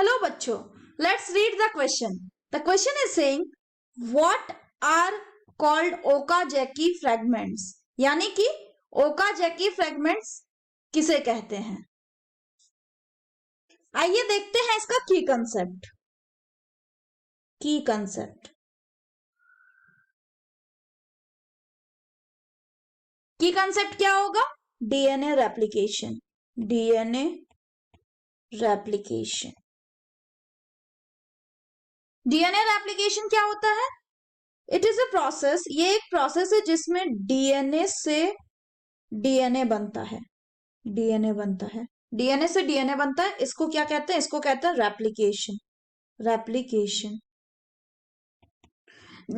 Hello बच्चों, let's read the question. The question is saying what are called Okazaki fragments? यानी कि Okazaki fragments किसे कहते हैं? आइए देखते हैं इसका की कंसेप्ट. की कंसेप्ट क्या होगा? DNA replication. डीएनए रेप्लिकेशन क्या होता है? It is a process. ये एक प्रोसेस है जिसमें डीएनए से डीएनए बनता है. डीएनए से डीएनए बनता है. इसको क्या कहते हैं? इसको कहते हैं रेप्लिकेशन.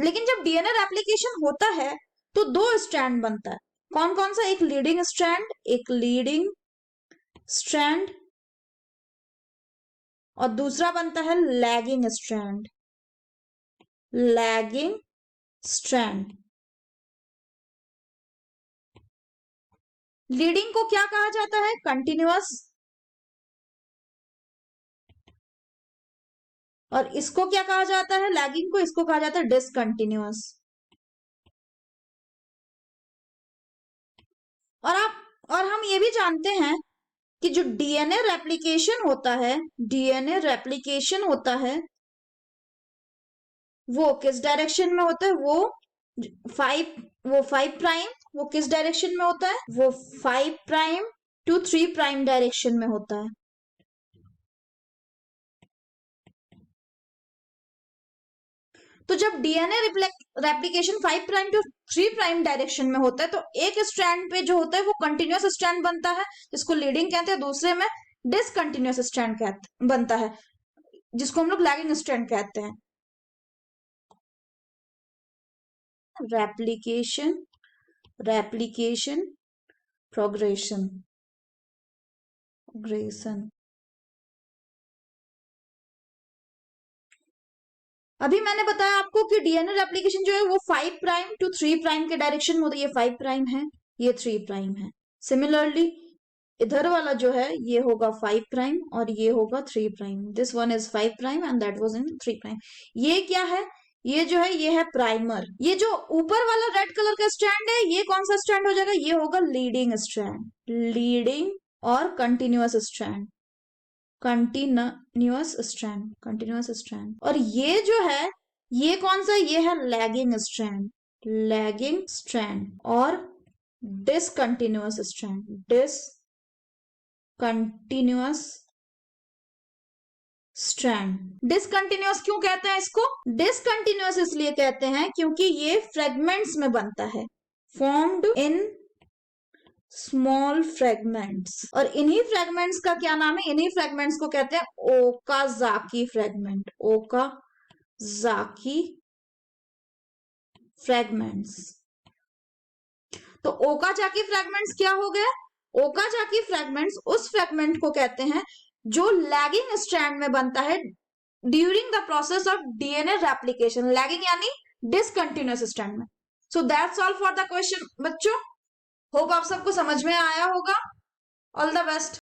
लेकिन जब डीएनए रेप्लिकेशन होता है तो दो स्ट्रैंड बनता है. कौन कौन सा? एक लीडिंग स्ट्रैंड और दूसरा बनता है लैगिंग स्ट्रैंड. लीडिंग को क्या कहा जाता है? कंटिन्यूअस. और इसको क्या कहा जाता है? लैगिंग को. इसको कहा जाता है डिसकंटिन्यूअस. और हम ये भी जानते हैं कि जो डीएनए रेप्लिकेशन होता है वो किस डायरेक्शन में होता है? वो 5 प्राइम. वो किस डायरेक्शन में होता है? वो 5 प्राइम टू 3 प्राइम डायरेक्शन में होता है. तो जब DNA replication 5 prime to 3 prime direction में होता है तो एक स्ट्रैंड पे जो होता है वो कंटिन्यूअस स्ट्रैंड बनता है जिसको लीडिंग कहते हैं. दूसरे में डिसकंटिन्यूअस स्ट्रैंड बनता है जिसको हम लोग लैगिंग स्ट्रैंड कहते हैं. Replication progression. अभी मैंने बताया आपको कि डीएनए रेप्लिकेशन जो है वो 5 प्राइम टू 3 प्राइम के डायरेक्शन में होता है. ये 5 प्राइम है, ये 3 प्राइम है. सिमिलरली इधर वाला जो है ये होगा 5 प्राइम और ये होगा 3 prime. This one is 5 prime and that was in 3 prime. ये क्या है? ये जो है ये है प्राइमर. ये जो ऊपर वाला रेड कलर का स्ट्रैंड है ये कौन सा स्ट्रैंड हो जाएगा? ये होगा लीडिंग और कंटिन्यूअस स्ट्रैंड. और ये जो है ये कौन सा? ये है लैगिंग स्ट्रैंड और डिसकंटिन्यूअस स्ट्रैंड. डिसकंटिन्यूअस क्यों कहते हैं इसको? डिसकंटिन्यूअस इसलिए कहते हैं क्योंकि ये फ्रेगमेंट्स में बनता है, फॉर्म्ड इन स्मॉल फ्रेगमेंट्स. और इन्हीं फ्रेगमेंट्स का क्या नाम है? इन्हीं फ्रेगमेंट्स को कहते हैं ओकाजाकी फ्रेगमेंट्स. तो ओकाजाकी फ्रेगमेंट्स क्या हो गया? ओकाजाकी फ्रेगमेंट्स उस फ्रेगमेंट को कहते हैं जो लैगिंग स्ट्रैंड में बनता है during the process of DNA replication. Lagging यानी डिसकंटिन्यूअस स्ट्रैंड में. So that's all for the question बच्चों. होप आप सबको समझ में आया होगा. All the best.